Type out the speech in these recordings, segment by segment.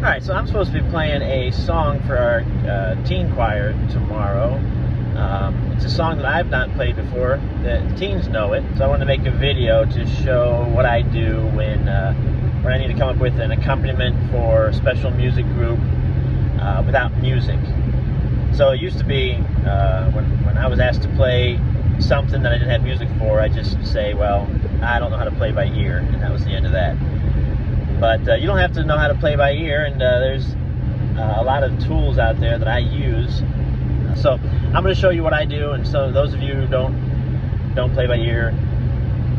Alright, so I'm supposed to be playing a song for our teen choir tomorrow. It's a song that I've not played before. The teens know it, so I want to make a video to show what I do when I need to come up with an accompaniment for a special music group without music. So it used to be when I was asked to play something that I didn't have music for, I just say, well, I don't know how to play by ear, and that was the end of that. But you don't have to know how to play by ear, and there's a lot of tools out there that I use. So I'm going to show you what I do, and so those of you who don't play by ear,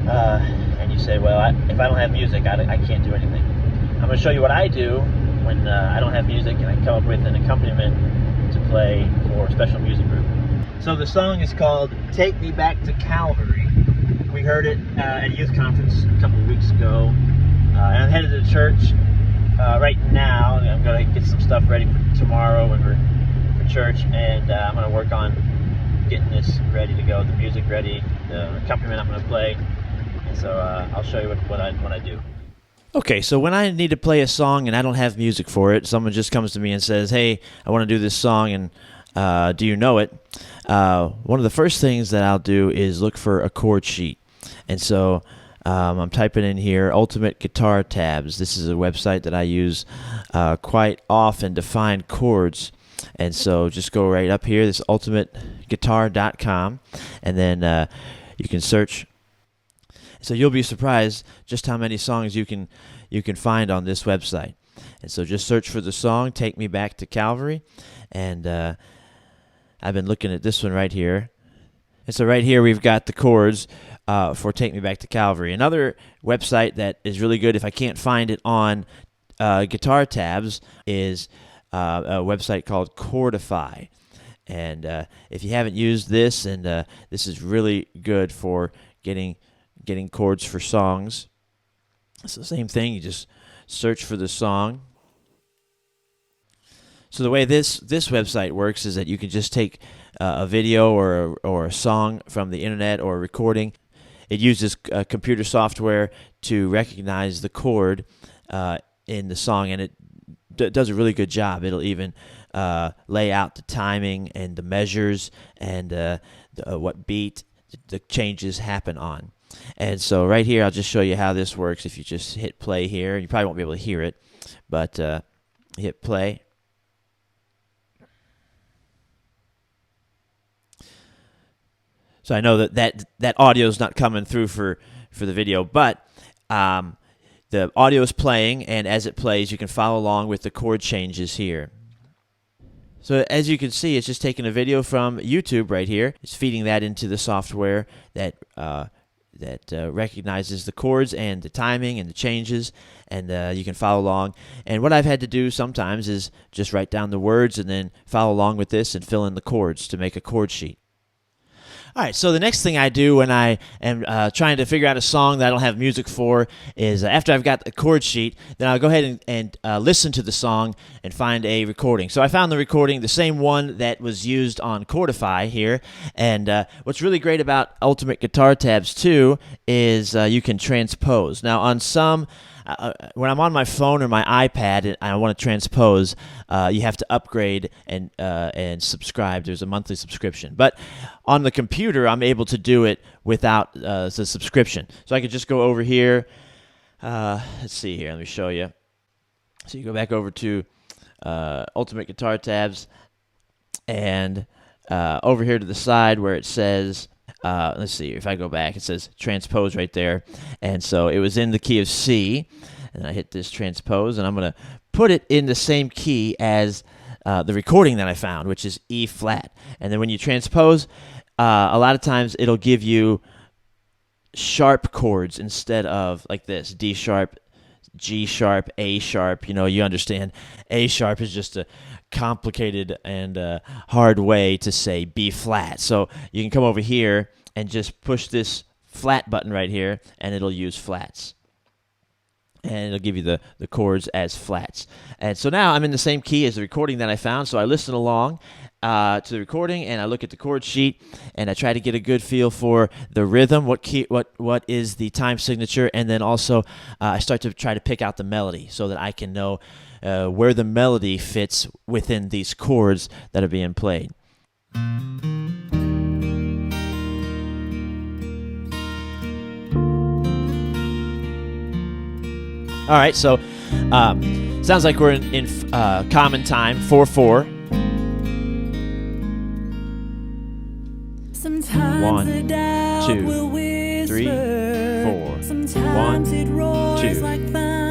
and you say, well, if I don't have music, I can't do anything. I'm going to show you what I do when I don't have music and I come up with an accompaniment to play for a special music group. So the song is called Take Me Back to Calvary. We heard it at a youth conference a couple of weeks ago. And I'm headed to church right now. I'm going to get some stuff ready for tomorrow when we're for church, and I'm going to work on getting this ready to go, the music ready, the accompaniment I'm going to play. And so I'll show you what I do. Okay, so when I need to play a song and I don't have music for it, someone just comes to me and says, hey, I want to do this song, and do you know it? One of the first things that I'll do is look for a chord sheet. And so I'm typing in here, Ultimate Guitar Tabs. This is a website that I use quite often to find chords. And so just go right up here, this ultimateguitar.com, and then you can search. So you'll be surprised just how many songs you can find on this website. And so just search for the song, Take Me Back to Calvary. And I've been looking at this one right here. And so right here we've got the chords for Take Me Back to Calvary. Another website that is really good if I can't find it on Guitar Tabs is a website called Cordify. And if you haven't used this, and this is really good for getting chords for songs. It's the same thing. You just search for the song. So the way this website works is that you can just take a video or a song from the internet or a recording. It uses computer software to recognize the chord in the song, and it does a really good job. It'll even lay out the timing and the measures and what beat the changes happen on. And so right here, I'll just show you how this works. If you just hit play here, you probably won't be able to hear it, but hit play. So I know that audio is not coming through for the video, but the audio is playing, and as it plays, you can follow along with the chord changes here. So as you can see, it's just taking a video from YouTube right here. It's feeding that into the software that recognizes the chords and the timing and the changes, and you can follow along. And what I've had to do sometimes is just write down the words and then follow along with this and fill in the chords to make a chord sheet. All right, so the next thing I do when I am trying to figure out a song that I don't have music for is after I've got the chord sheet, then I'll go ahead and listen to the song and find a recording. So I found the recording, the same one that was used on Cordify here. And what's really great about Ultimate Guitar Tabs too is you can transpose. Now on some when I'm on my phone or my iPad and I want to transpose, you have to upgrade and subscribe. There's a monthly subscription. But on the computer, I'm able to do it without the subscription. So I could just go over here. Let's see here. Let me show you. So you go back over to Ultimate Guitar Tabs, and over here to the side where it says, let's see, if I go back, it says transpose right there. And so it was in the key of C, and I hit this transpose, and I'm going to put it in the same key as the recording that I found, which is E flat. And then when you transpose, a lot of times it'll give you sharp chords instead of like this, D sharp, G sharp, A sharp. You know, you understand A sharp is just a complicated and hard way to say B flat. So you can come over here and just push this flat button right here, and it'll use flats. And it'll give you the chords as flats. And so now I'm in the same key as the recording that I found, so I listen along, to the recording, and I look at the chord sheet, and I try to get a good feel for the rhythm, what is the time signature, and then also I start to try to pick out the melody so that I can know where the melody fits within these chords that are being played. All right, so sounds like we're in common time, 4/4. Sometimes 1, 2, 3, 4. 1, 2,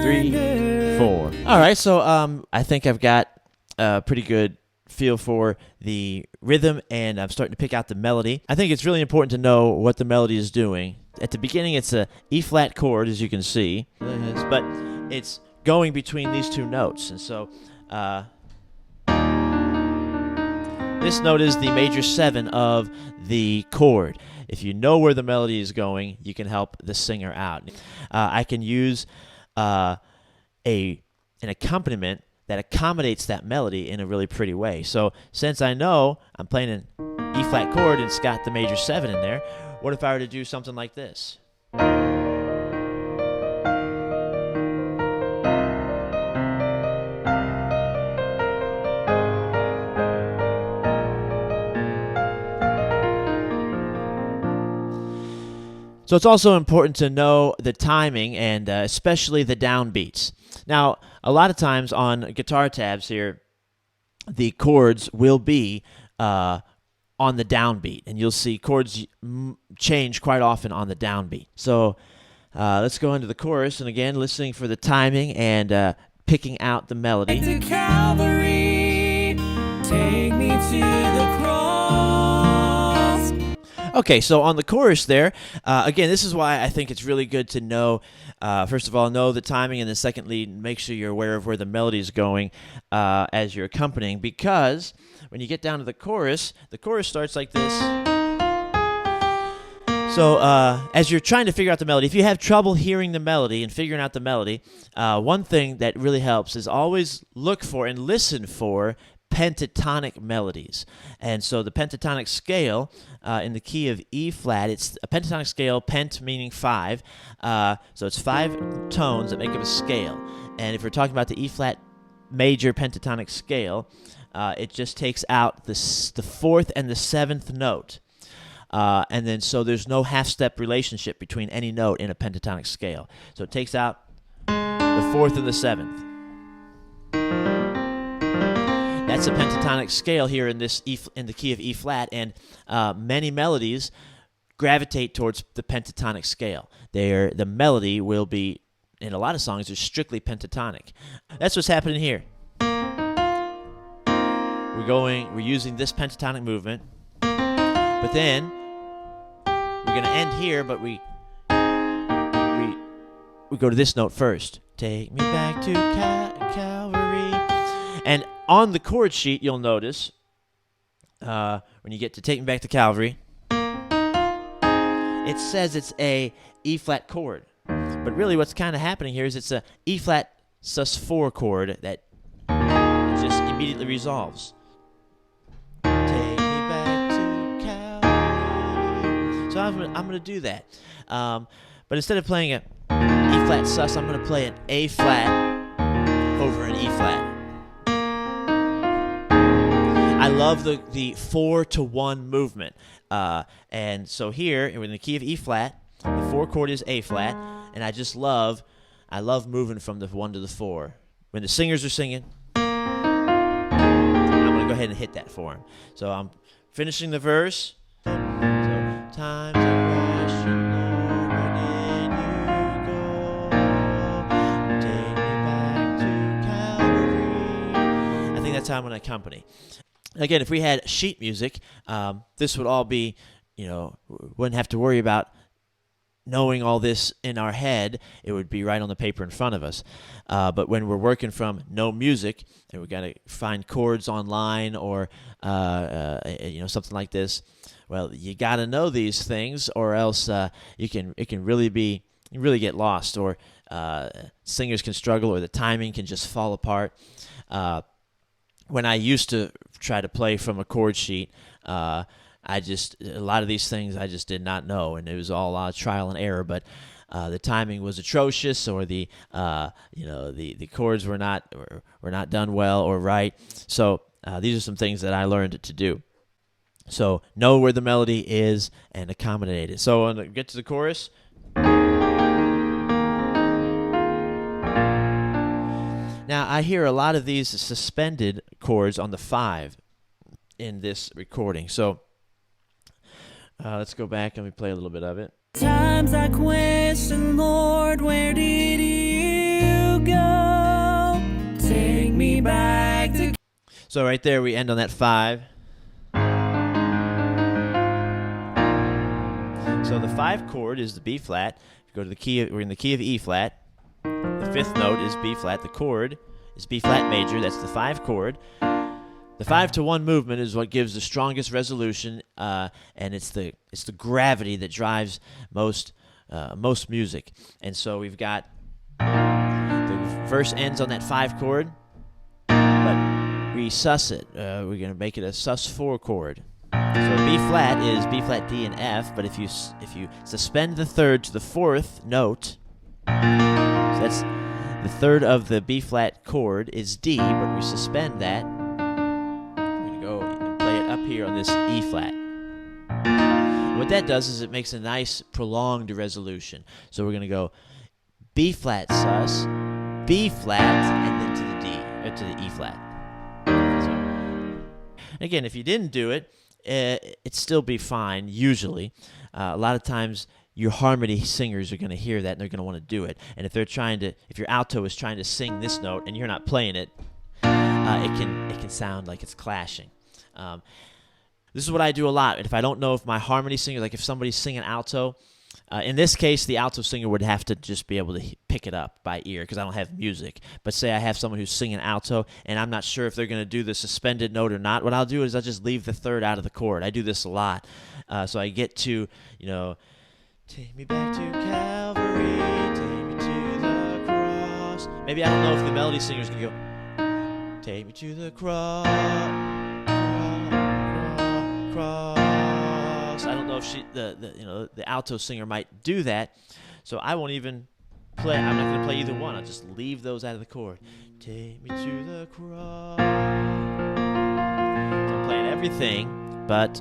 3, 4. All right, so I think I've got a pretty good feel for the rhythm, and I'm starting to pick out the melody. I think it's really important to know what the melody is doing. At the beginning, it's a E-flat chord, as you can see, but it's going between these two notes, and so this note is the major 7 of the chord. If you know where the melody is going, you can help the singer out. I can use an accompaniment that accommodates that melody in a really pretty way. So since I know I'm playing an E-flat chord and it's got the major 7 in there, what if I were to do something like this? So it's also important to know the timing and especially the downbeats. Now, a lot of times on guitar tabs here, the chords will be on the downbeat, and you'll see chords change quite often on the downbeat. So let's go into the chorus, and again, listening for the timing and picking out the melody. To Calvary, take me to the cross. Okay, so on the chorus there, again, this is why I think it's really good to know, first of all, know the timing, and then secondly, make sure you're aware of where the melody is going as you're accompanying, because when you get down to the chorus starts like this. So as you're trying to figure out the melody, if you have trouble hearing the melody and figuring out the melody, one thing that really helps is always look for and listen for pentatonic melodies. And so the pentatonic scale in the key of E-flat, it's a pentatonic scale, pent meaning 5. So it's 5 tones that make up a scale. And if we're talking about the E-flat major pentatonic scale, it just takes out the 4th and the 7th note. And then so there's no half-step relationship between any note in a pentatonic scale. So it takes out the 4th and the 7th. That's a pentatonic scale here in this in the key of E-flat, and many melodies gravitate towards the pentatonic scale. The melody will be, in a lot of songs, is strictly pentatonic. That's what's happening here. We're using this pentatonic movement, but then we're going to end here, but we go to this note first. Take me back to Calvary. And on the chord sheet, you'll notice when you get to Take Me Back to Calvary, it says it's a E-flat chord. But really what's kind of happening here is it's a E-flat sus4 chord that just immediately resolves. Take me back to Calvary. So I'm going to do that. But instead of playing an E-flat sus, I'm going to play an A-flat over an E-flat. I love the 4-to-1 movement. And so here, in the key of E-flat, the 4 chord is A-flat, and I love moving from the 1 to the 4. When the singers are singing, I'm going to go ahead and hit that for them. So I'm finishing the verse. So, times are rational, where did you go? Take me back to Calvary. I think that's how I'm going to accompany. Again, if we had sheet music, this would all be, wouldn't have to worry about knowing all this in our head. It would be right on the paper in front of us. But when we're working from no music, and we've got to find chords online or something like this, well, you got to know these things, or else it can really get lost, or singers can struggle, or the timing can just fall apart. when I used to try to play from a chord sheet, a lot of these things I just did not know, and it was all trial and error. But the timing was atrocious, or the chords were not done well or right. So these are some things that I learned to do. So know where the melody is and accommodate it. So when I get to the chorus. Now, I hear a lot of these suspended chords on the 5 in this recording. So let's go back and we play a little bit of it. Times I question, Lord, where did you go? Take me back to... So right there we end on that 5. So the 5 chord is the B flat. If you go to the key, we're in the key of E flat. The 5th note is B flat. The chord is B flat major. That's the 5 chord. The 5-to-1 movement is what gives the strongest resolution, and it's the gravity that drives most music. And so we've got the verse ends on that 5 chord, but we sus it. We're going to make it a sus4 chord. So B flat is B flat, D, and F. But if you suspend the 3rd to the 4th note. So that's the 3rd of the B flat chord is D, but we suspend that. We're going to go and play it up here on this E flat. What that does is it makes a nice prolonged resolution. So we're going to go B flat sus, B flat, and then to the D, to the E flat. So again, if you didn't do it, it'd still be fine usually. A lot of times your harmony singers are going to hear that and they're going to want to do it. And if your alto is trying to sing this note and you're not playing it, it can sound like it's clashing. This is what I do a lot. If I don't know if my harmony singer, like if somebody's singing alto, in this case, the alto singer would have to just be able to pick it up by ear because I don't have music. But say I have someone who's singing alto and I'm not sure if they're going to do the suspended note or not, what I'll do is I'll just leave the 3rd out of the chord. I do this a lot. So I get to, take me back to Calvary, take me to the cross. Maybe I don't know if the melody singer's going to go, take me to the cross. I don't know if the alto singer might do that, so I won't even play. I'm not going to play either one. I'll just leave those out of the chord. Take me to the cross. So I'm playing everything, but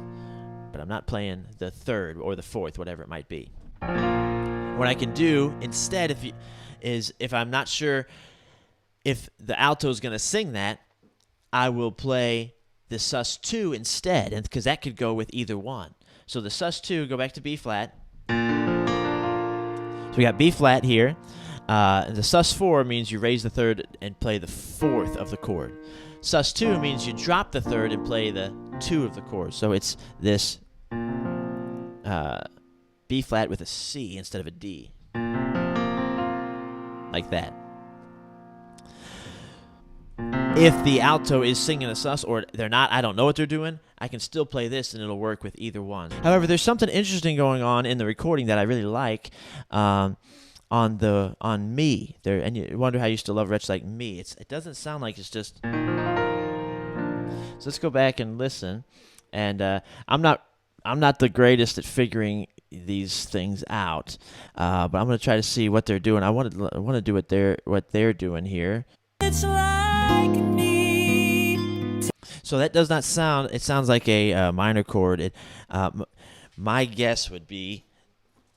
I'm not playing the 3rd or the 4th, whatever it might be. What I can do instead, if I'm not sure if the alto is going to sing that, I will play the sus2 instead, and because that could go with either one. So the sus2, go back to B flat. So we got B flat here. The sus4 means you raise the 3rd and play the 4th of the chord. Sus2 means you drop the 3rd and play the 2 of the chord. So it's this B flat with a C instead of a D. Like that. If the alto is singing a sus or they're not, I don't know what they're doing, I can still play this and it'll work with either one. However, there's something interesting going on in the recording that I really like on me. There, and you wonder how you still love Wretch Like Me. It doesn't sound like it's just... So let's go back and listen. And I'm not the greatest at figuring these things out, but I'm going to try to see what they're doing. I want to do what they're doing here. It's like me. So that does not sound. It sounds like a minor chord. My guess would be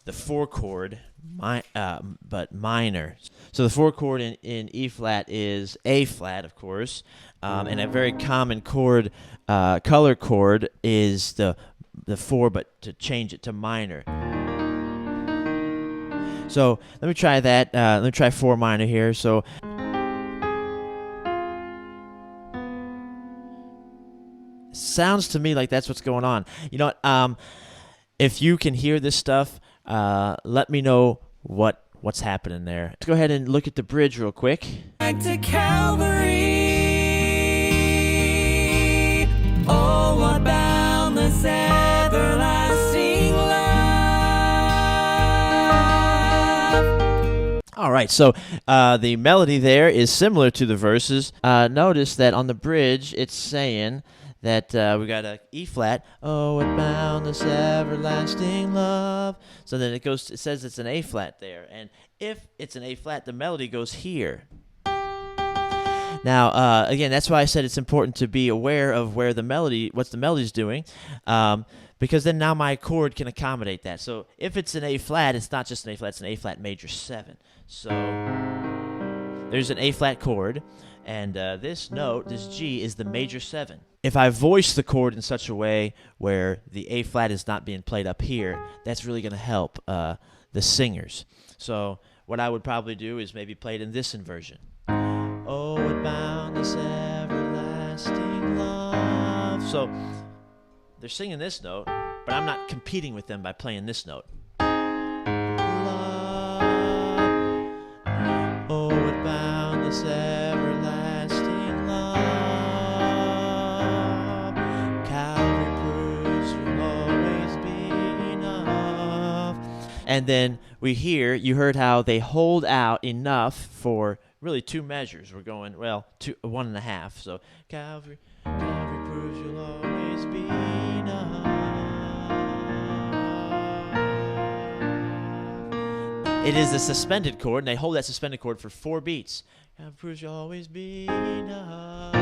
the 4 chord, but minor. So the 4 chord in E flat is A flat, of course, and a very common chord, color chord, is the 4, but to change it to minor. So let me try that. Let me try 4 minor here. So. Sounds to me like that's what's going on. You know what? If you can hear this stuff, let me know what's happening there. Let's go ahead and look at the bridge real quick. Back to Calvary. Oh, what boundless everlasting love. All right. right, so the melody there is similar to the verses. Notice that on the bridge, it's saying that we got a E flat. Oh, what boundless everlasting love. So then it says it's an A flat there, and if it's an A flat, the melody goes here. Now, again, that's why I said it's important to be aware of what the melody's doing, because then now my chord can accommodate that. So if it's an A flat, it's not just an A flat, it's an A flat major 7. So there's an A flat chord, and this note, this G, is the major 7. If I voice the chord in such a way where the A flat is not being played up here, that's really going to help the singers. So what I would probably do is maybe play it in this inversion. Oh, what boundless everlasting love. So they're singing this note, but I'm not competing with them by playing this note. Love. Oh, what boundless everlasting love. Calvary proves you'll always be enough. And then you heard how they hold out enough for really 2 measures. We're going, 1.5. So Calvary proves you'll always be enough. It is a suspended chord, and they hold that suspended chord for 4 beats. Calvary proves you'll always be enough.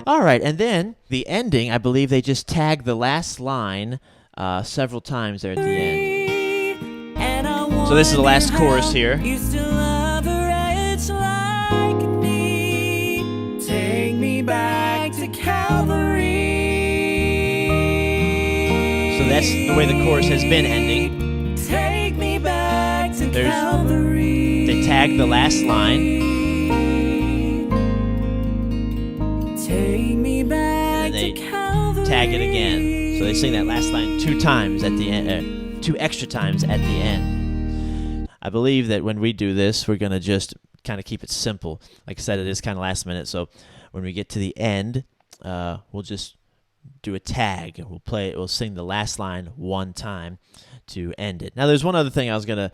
All right, and then the ending, I believe they just tag the last line several times there at the end. So this is the last chorus here. You still love her, it's like me. Take me back to Calvary. So that's the way the chorus has been ending. Take me back to Calvary. They tag the last line. Take me back And then they to Calvary. tag it again. So they sing that last line 2 times at the end, 2 extra times at the end. I believe that when we do this, we're going to just kind of keep it simple. Like I said, it is kind of last minute. So when we get to the end, we'll just do a tag. We'll sing the last line 1 time to end it. Now, there's one other thing I was going to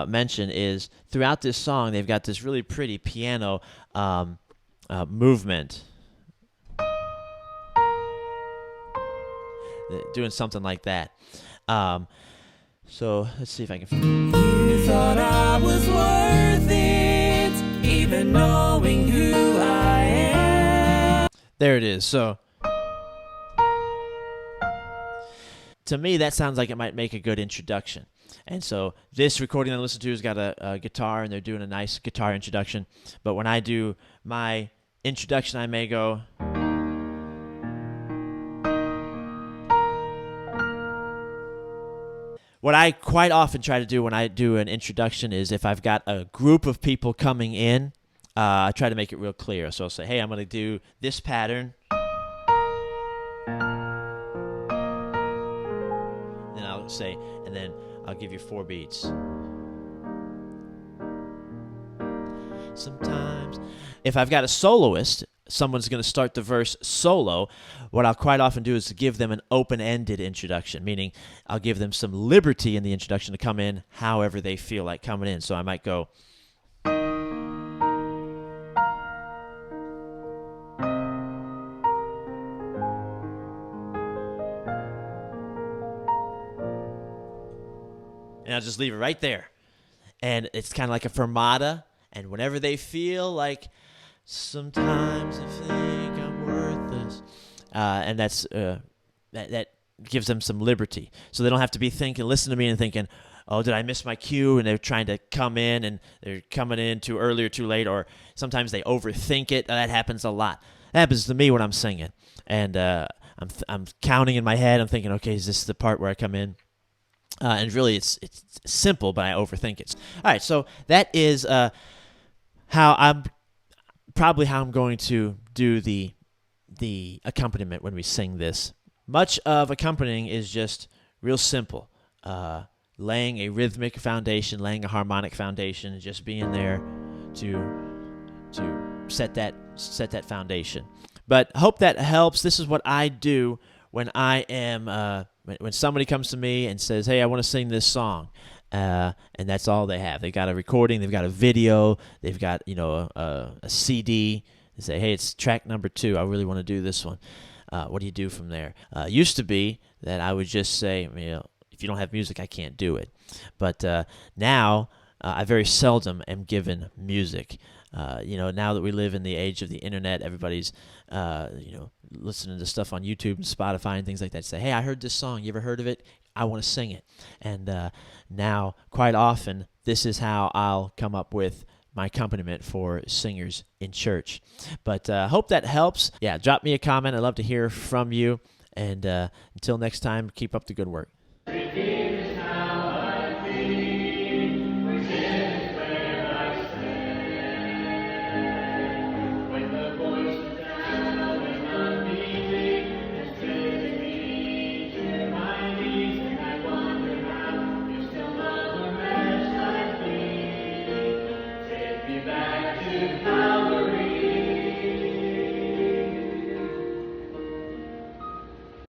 mention is throughout this song, they've got this really pretty piano movement. Doing something like that. So let's see if I can. You thought I was worth it, even knowing who I am. There it is. So to me, that sounds like it might make a good introduction. And so this recording I listened to has got a guitar, and they're doing a nice guitar introduction. But when I do my introduction, I may go. What I quite often try to do when I do an introduction is if I've got a group of people coming in, I try to make it real clear. So I'll say, hey, I'm going to do this pattern. Then I'll say, and then I'll give you 4 beats. Sometimes, if I've got a soloist, someone's going to start the verse solo, what I'll quite often do is give them an open-ended introduction, meaning I'll give them some liberty in the introduction to come in however they feel like coming in. So I might go, and I'll just leave it right there. And it's kind of like a fermata, and whenever they feel like sometimes I think I'm worthless. And that's that gives them some liberty. So they don't have to be listen to me and thinking, oh, did I miss my cue? And they're trying to come in, and they're coming in too early or too late, or sometimes they overthink it. That happens a lot. That happens to me when I'm singing. And I'm counting in my head. I'm thinking, okay, is this the part where I come in? And really, it's simple, but I overthink it. All right, so that is how I'm going to do the accompaniment when we sing this. Much of accompanying is just real simple. Laying a rhythmic foundation, laying a harmonic foundation, and just being there to set that foundation. But hope that helps. This is what I do when I am when somebody comes to me and says, hey, I want to sing this song, and that's all they have. They got a recording, they've got a video, they've got a CD. They say, hey, it's track number 2. I really want to do this one. What do you do from there? Used to be that I would just say, if you don't have music, I can't do it. But now I very seldom am given music. Now that we live in the age of the internet, everybody's listening to stuff on YouTube and Spotify and things like that. Say, hey, I heard this song. You ever heard of it? I want to sing it. And now, quite often, this is how I'll come up with my accompaniment for singers in church. But hope that helps. Yeah, drop me a comment. I'd love to hear from you. And until next time, keep up the good work.